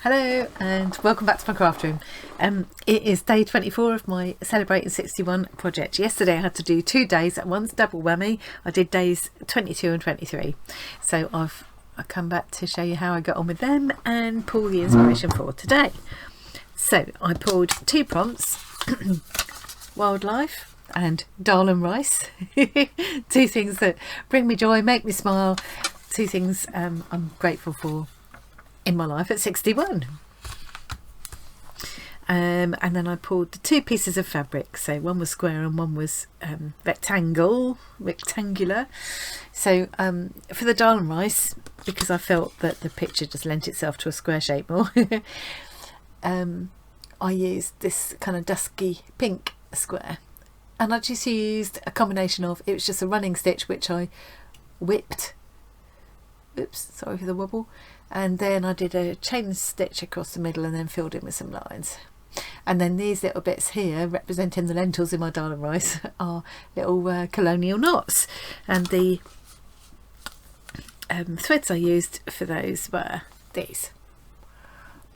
Hello and welcome back to my craft room. It is day 24 of my Celebrating 61 project. Yesterday I had to do 2 days at once, double whammy. I did days 22 and 23. So I've come back to show you how I got on with them and pull the inspiration for today. So I pulled 2 prompts, wildlife and dal and rice. 2 things that bring me joy, make me smile, 2 things I'm grateful for in my life at 61. And then I pulled the 2 pieces of fabric, so one was square and one was rectangular. So for the dal and rice, because I felt that the picture just lent itself to a square shape more, I used this kind of dusky pink square, and I just used a combination of, it was just a running stitch which I whipped, oops, sorry for the wobble, and then I did a chain stitch across the middle and then filled in with some lines. And then these little bits here representing the lentils in my dal and rice are little colonial knots, and the threads I used for those were these,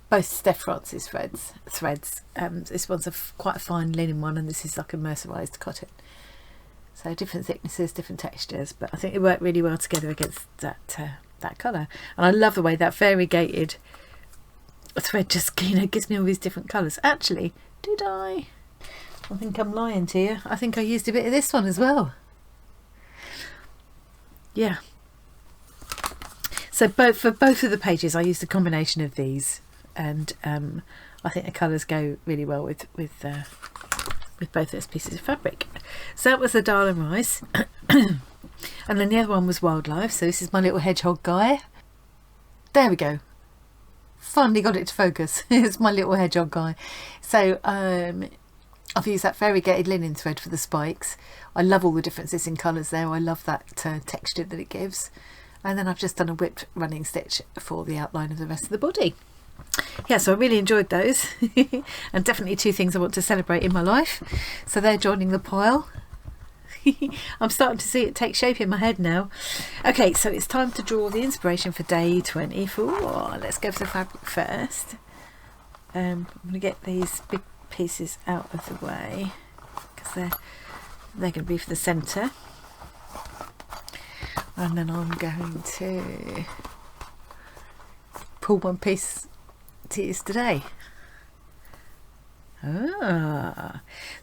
both Steph Francis threads. This one's quite a fine linen one, and this is like a mercerised cotton. So different thicknesses, different textures, but I think it worked really well together against that colour. And I love the way that variegated thread just, you know, gives me all these different colours. Actually, did I think I'm lying to you. I think I used a bit of this one as well. Yeah. So for both of the pages I used a combination of these, and I think the colours go really well with both those pieces of fabric. So that was the dal and rice. And then the other one was wildlife. So this is my little hedgehog guy. There we go. Finally got it to focus. It's my little hedgehog guy. So I've used that variegated linen thread for the spikes. I love all the differences in colours there. I love that texture that it gives. And then I've just done a whipped running stitch for the outline of the rest of the body. Yeah, so I really enjoyed those. And definitely 2 things I want to celebrate in my life. So they're joining the pile. I'm starting to see it take shape in my head now. Okay, so it's time to draw the inspiration for day 24. Let's go for the fabric first. I'm going to get these big pieces out of the way because they're going to be for the centre. And then I'm going to pull one piece to use today. So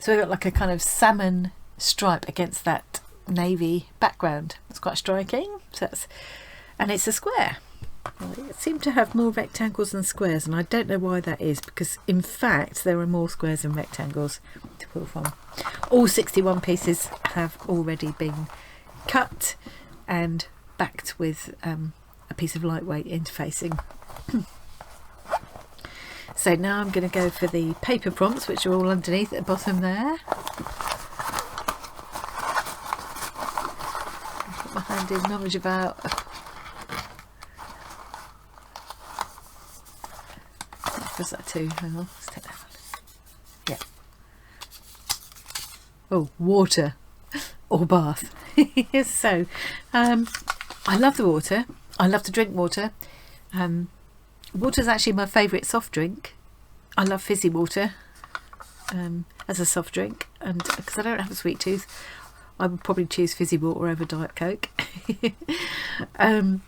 we've got like a kind of salmon stripe against that navy background. It's quite striking. So and it's a square. It seemed to have more rectangles than squares, and I don't know why that is, because in fact there are more squares than rectangles to pull from. All 61 pieces have already been cut and backed with a piece of lightweight interfacing. So now I'm going to go for the paper prompts, which are all underneath at the bottom there. Put my hand in knowledge about. Was that 2? Hang on, let's take that one. Yeah. Oh, water or bath. So I love the water. I love to drink water. Water is actually my favourite soft drink. I love fizzy water as a soft drink, and because I don't have a sweet tooth, I would probably choose fizzy water over Diet Coke. I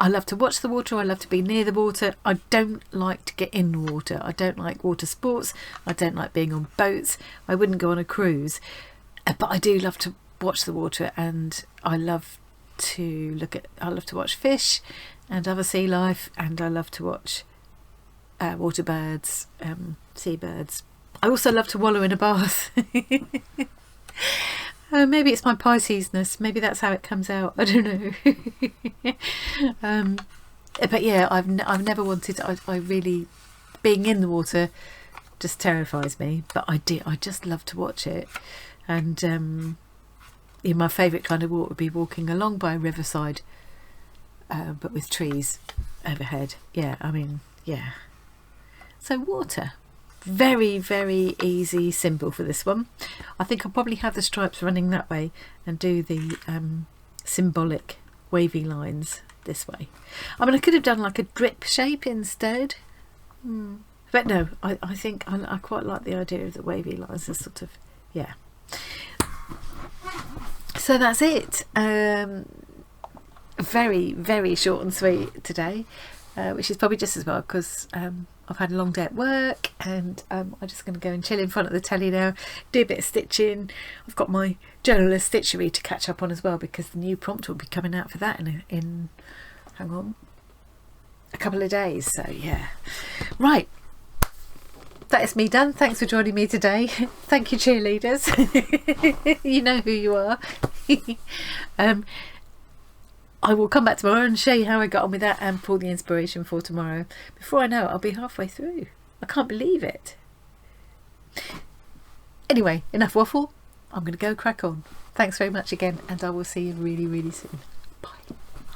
love to watch the water. I love to be near the water. I don't like to get in the water. I don't like water sports. I don't like being on boats. I wouldn't go on a cruise, but I do love to watch the water, and I love to watch fish and other sea life, and I love to watch water birds, seabirds. I also love to wallow in a bath. Maybe it's my Pisces-ness, maybe that's how it comes out, I don't know. But yeah, I've never wanted, I really, being in the water just terrifies me, but I just love to watch it. And my favourite kind of walk would be walking along by a riverside, but with trees overhead. Yeah, I mean, yeah. So water, very, very easy, simple for this one. I think I'll probably have the stripes running that way and do the symbolic wavy lines this way. I mean, I could have done like a drip shape instead, But no, I think I quite like the idea of the wavy lines as sort of, yeah. So that's it. Very, very short and sweet today, which is probably just as well, because I've had a long day at work, and I'm just going to go and chill in front of the telly now, do a bit of stitching. I've got my journalist stitchery to catch up on as well, because the new prompt will be coming out for that in hang on, a couple of days. So yeah, right, that is me done. Thanks for joining me today. Thank you, cheerleaders. You know who you are. I will come back tomorrow and show you how I got on with that and pull the inspiration for tomorrow. Before I know it, I'll be halfway through. I can't believe it. Anyway, enough waffle. I'm going to go crack on. Thanks very much again, and I will see you really, really soon. Bye.